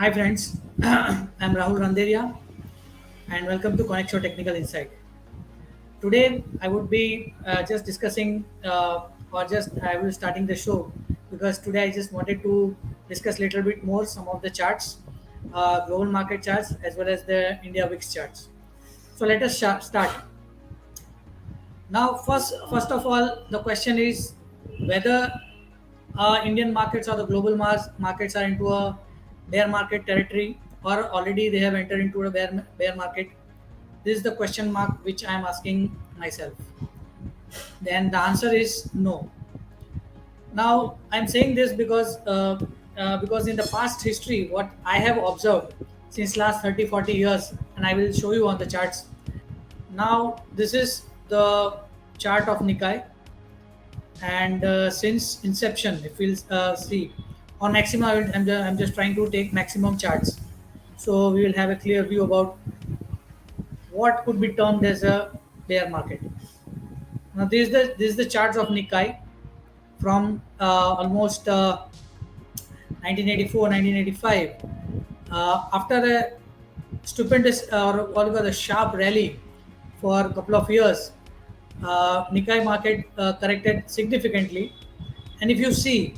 Hi friends, I'm Rahul Randeria and welcome to Konexio Technical Insight. Today I would be just discussing or just I will starting the show because today I just wanted to discuss little bit more some of the charts, global market charts as well as the India VIX charts. So let us start. Now first of all the question is whether Indian markets or the global markets are into a bear market territory or already they have entered into a bear market. This is the question mark which I am asking myself. Then the answer is no. Now I'm saying this because in the past history, what I have observed since last 30-40 years, and I will show you on the charts. Now this is the chart of Nikkei, and since inception, if we'll see on maximum, I'm just trying to take maximum charts, so we will have a clear view about what could be termed as a bear market. Now this is the charts of Nikkei from almost 1984, 1985. After a stupendous or what a sharp rally for a couple of years, Nikkei market corrected significantly. And if you see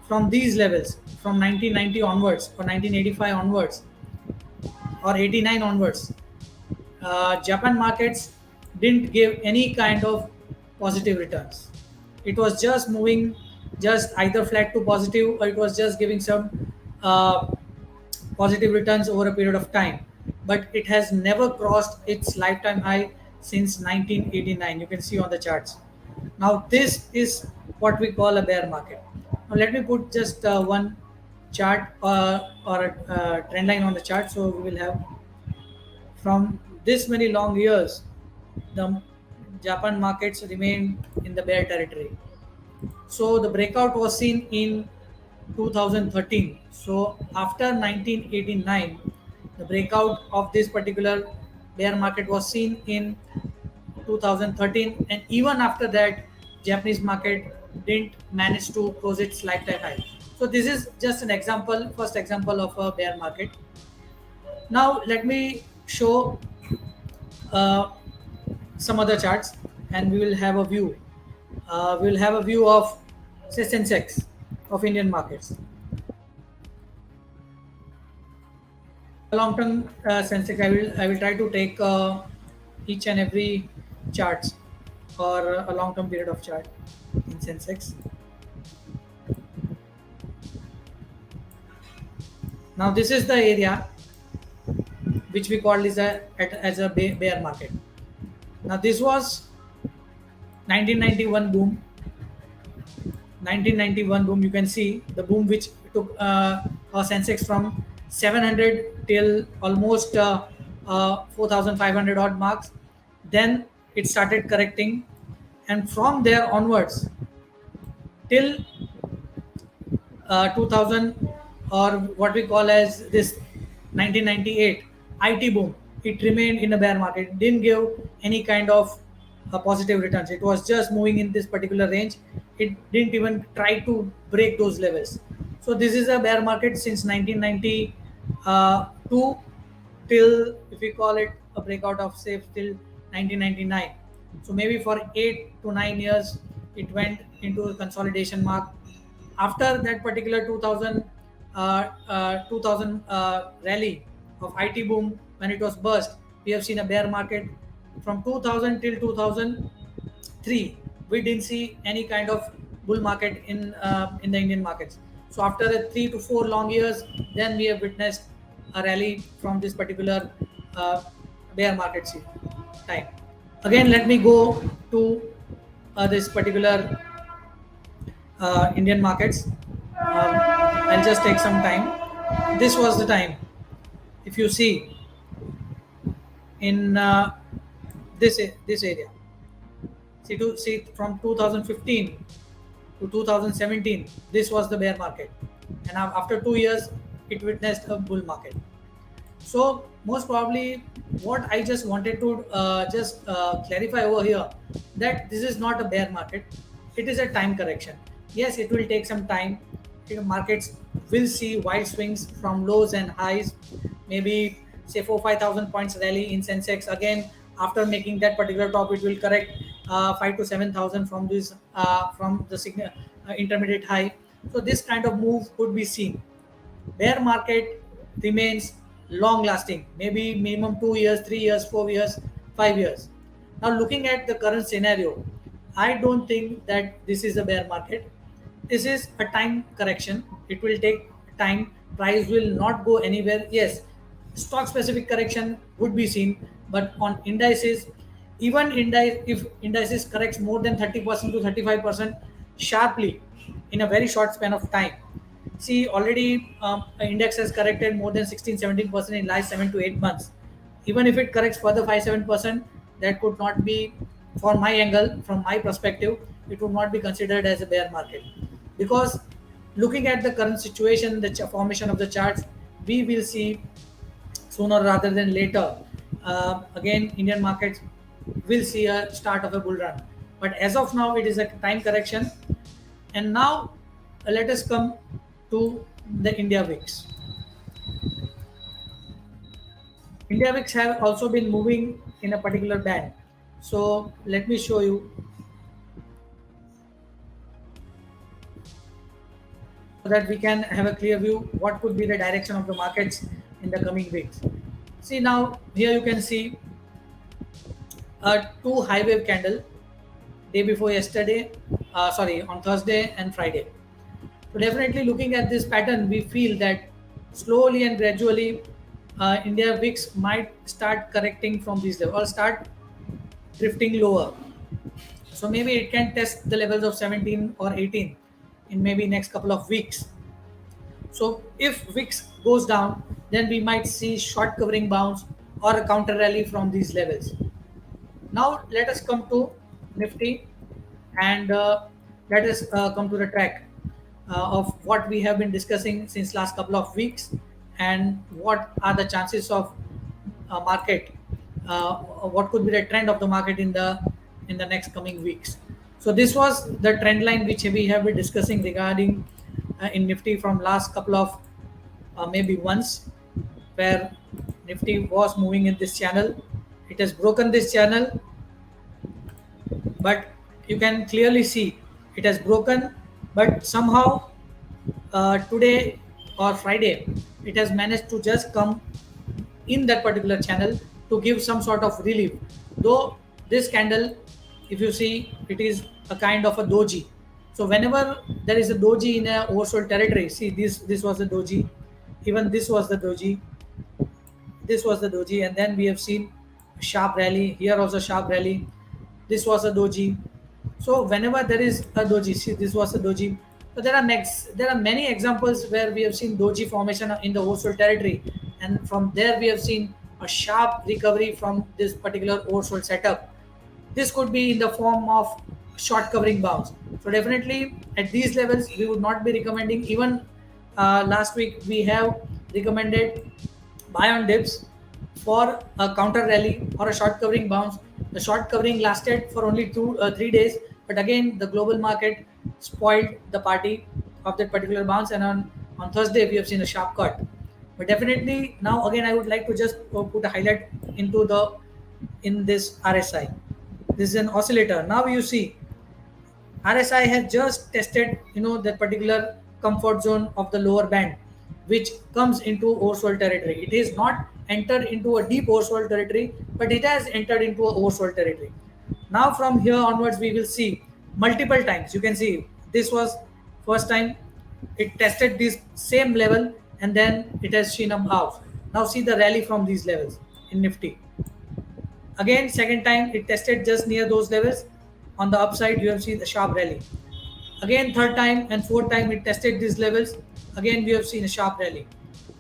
from these levels, from 1990 onwards or 1985 onwards or 89 onwards, Japan markets didn't give any kind of positive returns. It was just moving just either flat to positive or it was just giving some uh, positive returns over a period of time. But it has never crossed its lifetime high since 1989. You can see on the charts. Now, this is what we call a bear market. Now, let me put just one chart or a trend line on the chart so we will have from this many long years, the Japan markets remain in the bear territory. So the breakout was seen in 2013. So after 1989, the breakout of this particular bear market was seen in 2013, and even after that, Japanese market didn't manage to close its lifetime high. So this is just an example, first example of a bear market. Now let me show uh, some other charts, and we will have a view. We will have a view of say Sensex of Indian markets. Long term Sensex, I will try to take each and every charts for a long term period of chart in Sensex. Now this is the area which we call as a bear market. Now this was 1991 boom. 1991 boom. You can see the boom which took our Sensex from 700 till almost 4,500 odd marks. Then it started correcting, and from there onwards till 2000 or what we call as this 1998 IT boom, it remained in a bear market. It didn't give any kind of positive returns. It was just moving in this particular range. It didn't even try to break those levels. So this is a bear market since 1992 till, if we call it a breakout of say till 1999. So maybe for 8 to 9 years it went into a consolidation mark. After that particular 2000 rally of IT boom, when it was burst, we have seen a bear market from 2000 till 2003. We didn't see any kind of bull market in the Indian markets. So after a 3 to 4 long years, then we have witnessed a rally from this particular uh, bear market time. Again, let me go to this particular Indian markets. I'll just take some time. This was the time. If you see in this area, see from 2015 to 2017, this was the bear market, and after 2 years, it witnessed a bull market. So most probably, what I just wanted to just clarify over here, that this is not a bear market; it is a time correction. Yes, it will take some time. markets will see wide swings from lows and highs, maybe say 4-5 thousand points rally in Sensex. Again, after making that particular top, it will correct 5 to 7 thousand from this from the intermediate high. So this kind of move could be seen. Bear market remains long lasting, maybe minimum 2 years, 3 years, 4 years, 5 years. Now, looking at the current scenario, I don't think that this is a bear market. This is a time correction. It will take time. Price will not go anywhere. Yes, stock specific correction would be seen, but on indices, even if indices corrects more than 30% to 35% sharply in a very short span of time. See, already index has corrected more than 16-17% in last 7 to 8 months. Even if it corrects further 5-7%, that could not be, from my angle, from my perspective, it would not be considered as a bear market. Because looking at the current situation, the formation of the charts, we will see sooner rather than later. Again, Indian markets will see a start of a bull run. But as of now, it is a time correction. And now let us come to the India VIX. India VIX have also been moving in a particular band. So let me show you so that we can have a clear view what could be the direction of the markets in the coming weeks. See, now here you can see a two high wave candle day before yesterday, on Thursday and Friday. So definitely looking at this pattern, we feel that slowly and gradually India VIX might start correcting from these levels or start drifting lower. So maybe it can test the levels of 17 or 18 in maybe next couple of weeks. So if VIX goes down, then we might see short covering bounce or a counter rally from these levels. Now let us come to Nifty and let us come to the track of what we have been discussing since last couple of weeks and what are the chances of market, what could be the trend of the market in the next coming weeks. So this was the trend line which we have been discussing regarding in Nifty from last couple of maybe months, where Nifty was moving in this channel. It has broken this channel, but you can clearly see it has broken, but somehow today or Friday it has managed to just come in that particular channel to give some sort of relief. Though this candle, if you see, it is a kind of a doji. So whenever there is a doji in a oversold territory, see, this was the doji, even this was the doji, this was the doji, and then we have seen a sharp rally here, also sharp rally. This was a doji. So whenever there is a doji, see, this was a doji. So there are many examples where we have seen doji formation in the oversold territory, and from there we have seen a sharp recovery from this particular oversold setup. This could be in the form of short covering bounce. So definitely at these levels we would not be recommending. Even last week we have recommended buy on dips for a counter rally or a short covering bounce. The short covering lasted for only 3 days, but again the global market spoiled the party of that particular bounce, and on Thursday we have seen a sharp cut. But definitely now again I would like to just put a highlight into in this RSI. This is an oscillator. Now you see RSI has just tested, that particular comfort zone of the lower band, which comes into oversold territory. It is not entered into a deep oversold territory, but it has entered into a oversold territory. Now from here onwards, we will see multiple times. You can see this was first time it tested this same level, and then it has seen a bounce. Now see the rally from these levels in Nifty. Again, second time it tested just near those levels. On the upside, you have seen the sharp rally. Again, third time and fourth time it tested these levels. Again, we have seen a sharp rally.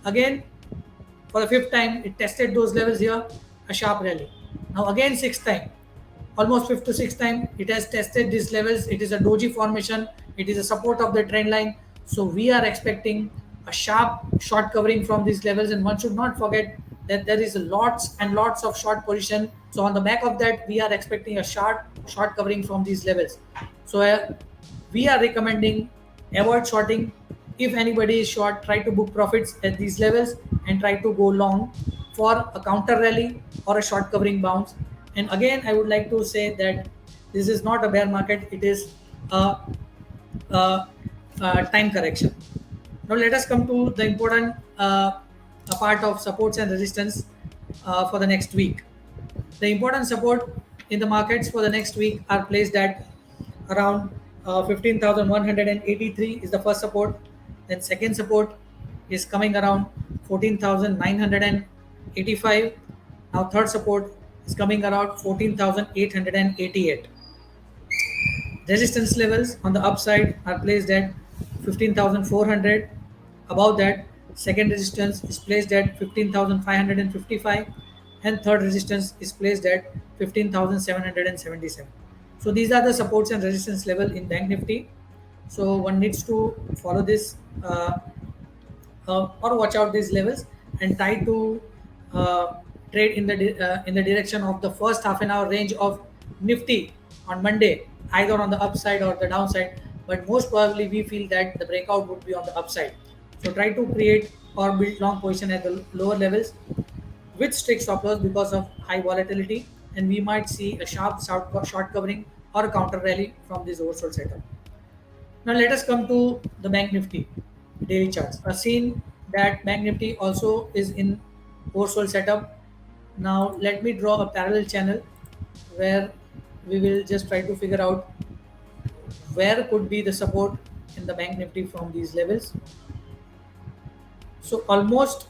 Again, for the fifth time, it tested those levels here, a sharp rally. Now again, sixth time, almost fifth to sixth time, it has tested these levels. It is a doji formation. It is a support of the trend line. So we are expecting a sharp short covering from these levels, and one should not forget that there is lots and lots of short position. So on the back of that, we are expecting a short covering from these levels. So we are recommending avoid shorting If anybody is short, try to book profits at these levels and try to go long for a counter rally or a short covering bounce. And again, I would like to say that this is not a bear market, it is a, time correction. Now let us come to the important a part of supports and resistance for the next week. The important support in the markets for the next week are placed at around 15,183 is the first support. Then second support is coming around 14,985. Now third support is coming around 14,888. Resistance levels on the upside are placed at 15,400. Above that, second resistance is placed at 15,555 and third resistance is placed at 15,777. So these are the supports and resistance level in Bank Nifty. So one needs to follow this or watch out these levels and try to uh, trade in the direction of the first half an hour range of Nifty on Monday, either on the upside or the downside. But most probably, we feel that the breakout would be on the upside. So try to create or build long position at the lower levels with strict stop loss because of high volatility, and we might see a sharp short covering or a counter rally from this oversold setup. Now let us come to the Bank Nifty daily charts. I've seen that Bank Nifty also is in oversold setup. Now let me draw a parallel channel where we will just try to figure out where could be the support in the Bank Nifty from these levels. So almost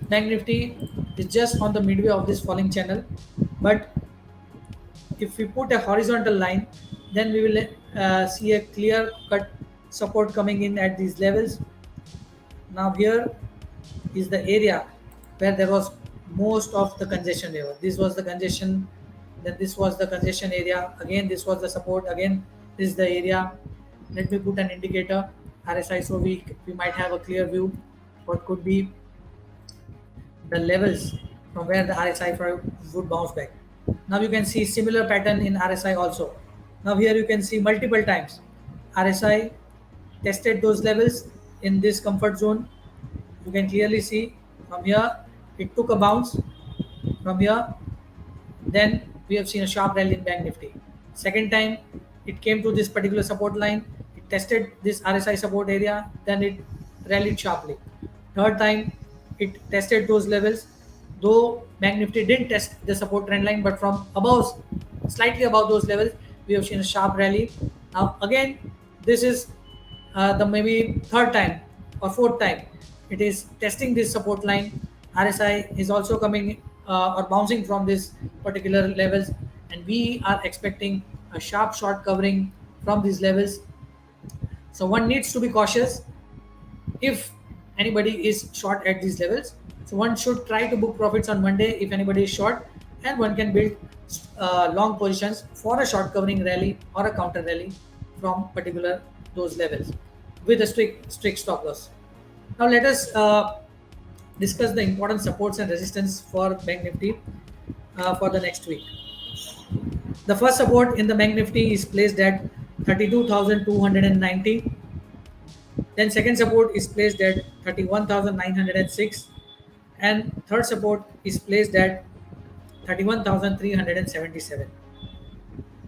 Bank Nifty is just on the midway of this falling channel, but if we put a horizontal line, then we will see a clear cut support coming in at these levels. Now here is the area where there was most of the congestion area. This was the congestion, then this was the congestion area. Again, this was the support. Again, this is the area. Let me put an indicator RSI so we might have a clear view what could be the levels from where the RSI would bounce back. Now you can see similar pattern in RSI also. Now here you can see multiple times RSI tested those levels in this comfort zone. You can clearly see from here it took a bounce from here, then we have seen a sharp rally in Bank Nifty. Second time it came to this particular support line, it tested this RSI support area, then it rallied sharply. Third time it tested those levels, though Bank Nifty didn't test the support trend line, but from above, slightly above those levels, we have seen a sharp rally. Now again, this is the maybe third time or fourth time it is testing this support line. RSI is also coming or bouncing from this particular levels, and we are expecting a sharp short covering from these levels. So one needs to be cautious if anybody is short at these levels. So one should try to book profits on Monday if anybody is short, and one can build long positions for a short covering rally or a counter rally from particular those levels with a strict stop loss. Now let us discuss the important supports and resistance for Bank Nifty for the next week. The first support in the Bank Nifty is placed at 32,290. Then second support is placed at 31,906, and third support is placed at 31,377.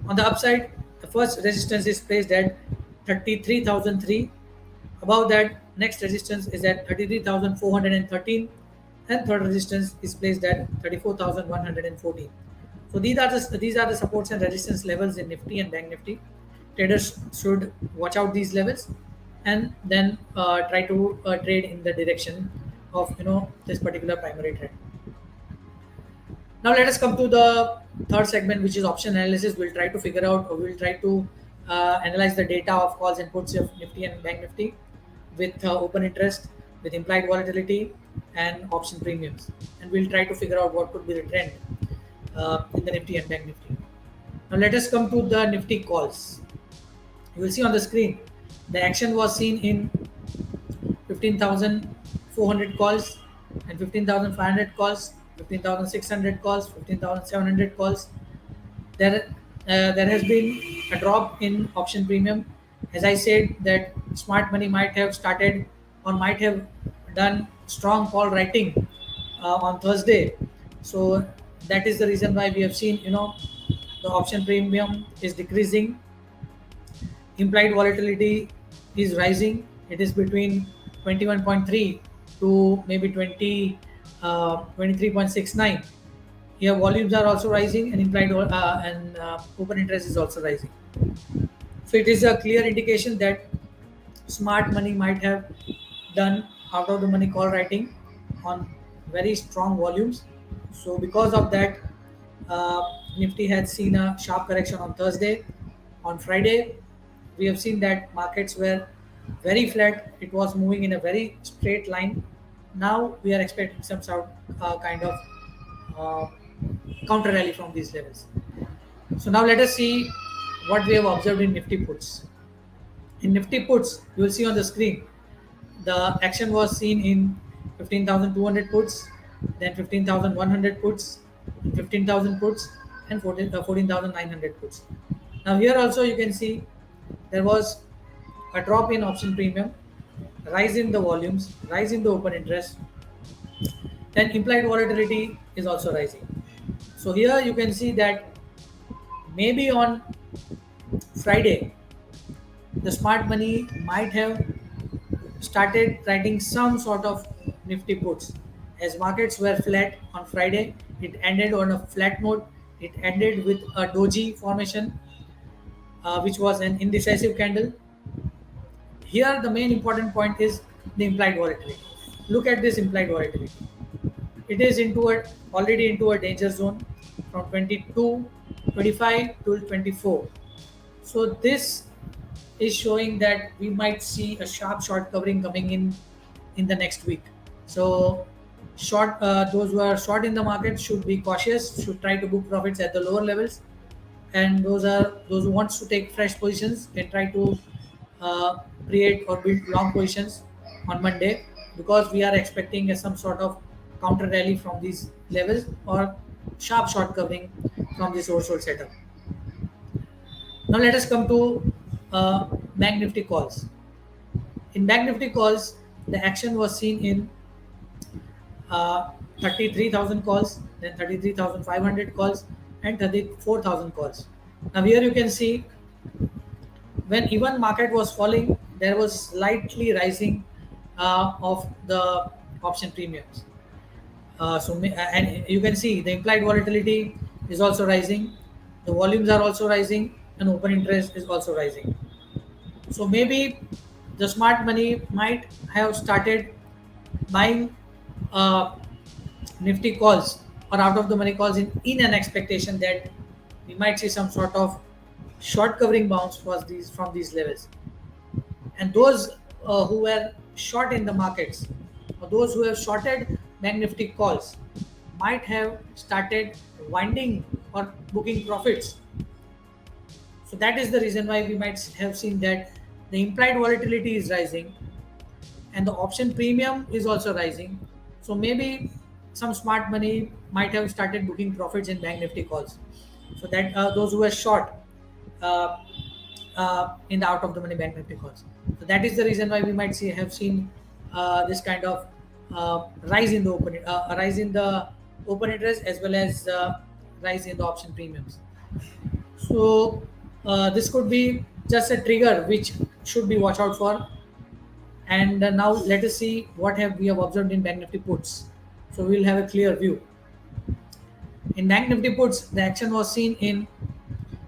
On the upside, the first resistance is placed at 33,003. Above that, next resistance is at 33,413, and third resistance is placed at 34,114. So these are the supports and resistance levels in Nifty and Bank Nifty. Traders should watch out these levels and then try to trade in the direction of this particular primary trend. Now let us come to the third segment, which is option analysis. We'll try to figure out, or we'll try to analyze the data of calls and puts of Nifty and Bank Nifty with open interest, with implied volatility, and option premiums. And we'll try to figure out what could be the trend in the Nifty and Bank Nifty. Now let us come to the Nifty calls. You will see on the screen the action was seen in 15,400 calls and 15,500 calls, 15,600 calls, 15,700 calls. There has been a drop in option premium As I said, that smart money might have started or might have done strong call writing on Thursday. So that is the reason why we have seen, the option premium is decreasing, implied volatility is rising. It is between 21.3 to maybe 23.69. Here volumes are also rising, and open interest is also rising. So it is a clear indication that smart money might have done out of the money call writing on very strong volumes. So because of that, uh, Nifty had seen a sharp correction on Thursday. On Friday, we have seen that markets were very flat. It was moving in a very straight line. Now we are expecting some sort kind of uh, counter rally from these levels. So now let us see what we have observed in Nifty puts. In Nifty puts, you will see on the screen the action was seen in 15,200 puts, then 15,100 puts, 15,000 puts, and 14,900 puts. Now here also you can see there was a drop in option premium, rise in the volumes, rise in the open interest, then implied volatility is also rising. So here you can see that maybe on Friday the smart money might have started writing some sort of nifty puts. As markets were flat on Friday, it ended on a flat note. It ended with a doji formation, which was an indecisive candle. Here, the main important point is the implied volatility. Look at this implied volatility. It is already into a danger zone from 22, 25 to 24. So this is showing that we might see a sharp short covering coming in the next week. So those who are short in the market should be cautious, should try to book profits at the lower levels, and those who wants to take fresh positions can try to uh, create or build long positions on Monday, because we are expecting some sort of counter rally from these levels or sharp short covering from this oversold setup. Now let us come to Bank Nifty calls. In Bank Nifty calls, the action was seen in uh, 33,000 calls, then 33,500 calls, and 34,000 calls. Now here you can see when even market was falling, there was slightly rising of the option premiums. And you can see the implied volatility is also rising, the volumes are also rising, and open interest is also rising. So maybe the smart money might have started buying uh, nifty calls or out of the money calls in an expectation that we might see some sort of short covering bounce from these levels. And those who were short in the markets, or those who have shorted bank nifty calls, might have started winding or booking profits. So that is the reason why we might have seen that the implied volatility is rising and the option premium is also rising. So maybe some smart money might have started booking profits in bank nifty calls. So that those who are short uh, in the out of the money bank nifty calls. So that is the reason why we might have seen this kind of rise in the open interest, as well as rise in the option premiums. So this could be just a trigger which should be watch out for. And now let us see what have we have observed in Bank Nifty puts. So we'll have a clear view. In Bank Nifty puts, the action was seen in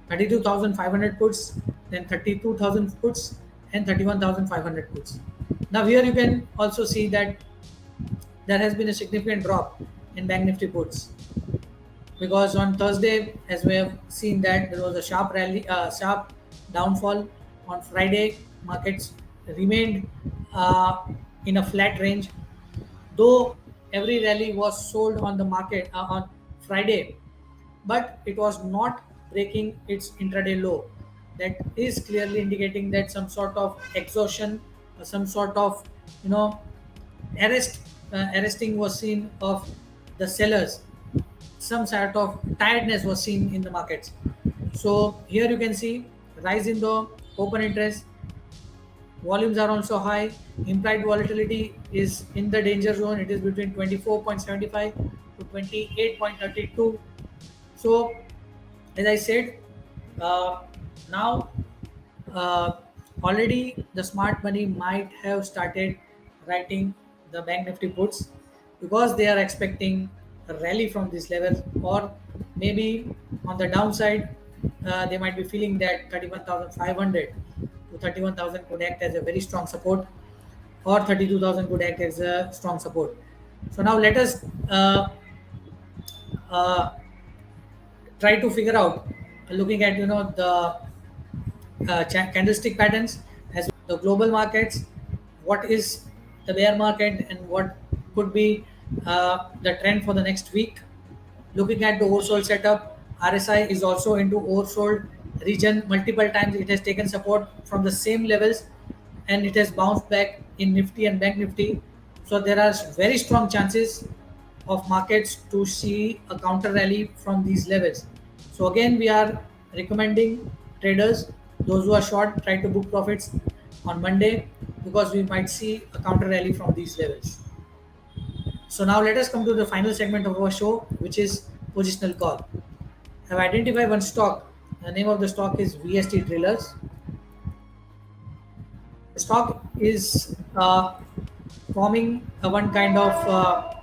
32,500 puts, then 32,000 puts, and 31,500 puts. Now here you can also see that there has been a significant drop in Bank Nifty puts, because on Thursday, as we have seen, that there was a sharp downfall. On Friday, markets remained in a flat range, though every rally was sold on the market on Friday, but it was not breaking its intraday low. That is clearly indicating that some sort of exhaustion, some sort of you know arresting was seen of the sellers. Some sort of tiredness was seen in the markets. So here you can see rise in the open interest, volumes are also high. Implied volatility is in the danger zone. It is between 24.75 to 28.32. So, as I said, uh, now uh, already the smart money might have started writing the Bank Nifty puts because they are expecting a rally from this level, or maybe on the downside, they might be feeling that 31,500 to 31,000 could act as a very strong support, or 32,000 could act as a strong support. So now let us uh, try to figure out, looking at the candlestick patterns as the global markets, what is the bear market and what could be the trend for the next week. Looking at the oversold setup, RSI is also into oversold region multiple times. It has taken support from the same levels and it has bounced back in Nifty and Bank Nifty. So there are very strong chances of markets to see a counter rally from these levels. So again, we are recommending traders, those who are short, try to book profits on Monday because we might see a counter rally from these levels. So now let us come to the final segment of our show, which is positional call. I've identified one stock. The name of the stock is S.T.Tillers. The stock is forming a one kind of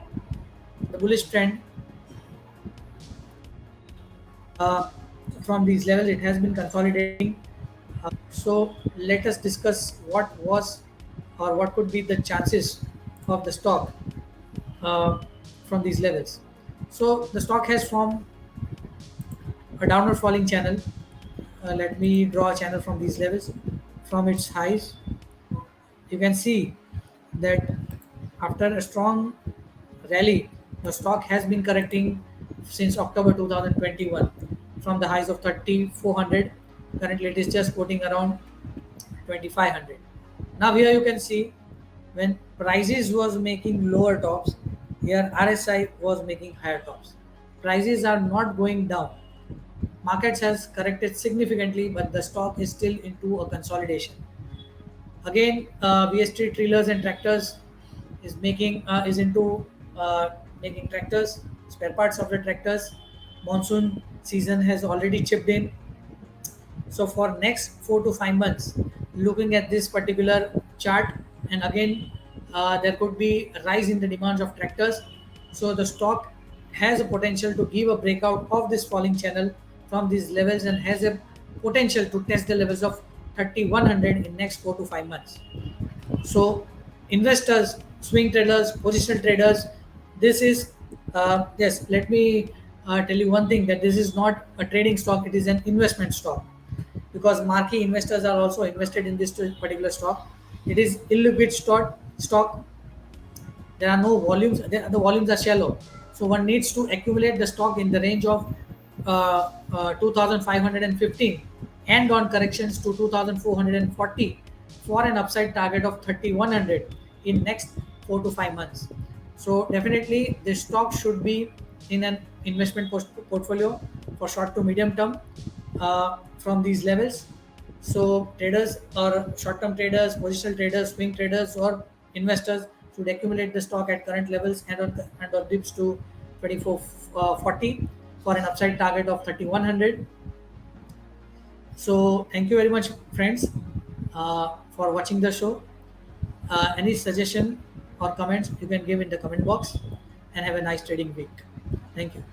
the bullish trend uh, from these levels. It has been consolidating. So let us discuss what was or what could be the chances of the stock uh, from these levels. So the stock has formed a downward falling channel. Let me draw a channel from these levels. From its highs, you can see that after a strong rally, the stock has been correcting since October 2021 from the highs of 3,400. Currently, it is just quoting around 2,500. Now here you can see when prices was making lower tops, here RSI was making higher tops. Prices are not going down. Markets has corrected significantly, but the stock is still into a consolidation. Again, VST trailers and tractors is into making tractors, spare parts of the tractors. Monsoon season has already chipped in. So for next 4 to 5 months, looking at this particular chart, and again, there could be a rise in the demands of tractors. So the stock has a potential to give a breakout of this falling channel from these levels and has a potential to test the levels of 3,100 in next 4 to 5 months. So investors, swing traders, positional traders, this is yes. Let me tell you one thing, that this is not a trading stock; it is an investment stock because marquee investors are also invested in this particular stock. It is illiquid stock. There are no volumes. The volumes are shallow, so one needs to accumulate the stock in the range of 2,515 and on corrections to 2,440 for an upside target of 3,100 in next 4 to 5 months. So definitely this stock should be in an investment portfolio for short to medium term from these levels. So traders or short-term traders, positional traders, swing traders, or investors should accumulate the stock at current levels and on dips to 2440 for an upside target of 3,100. So thank you very much, friends, for watching the show. Any suggestion or comments you can give in the comment box, and have a nice trading week. Thank you.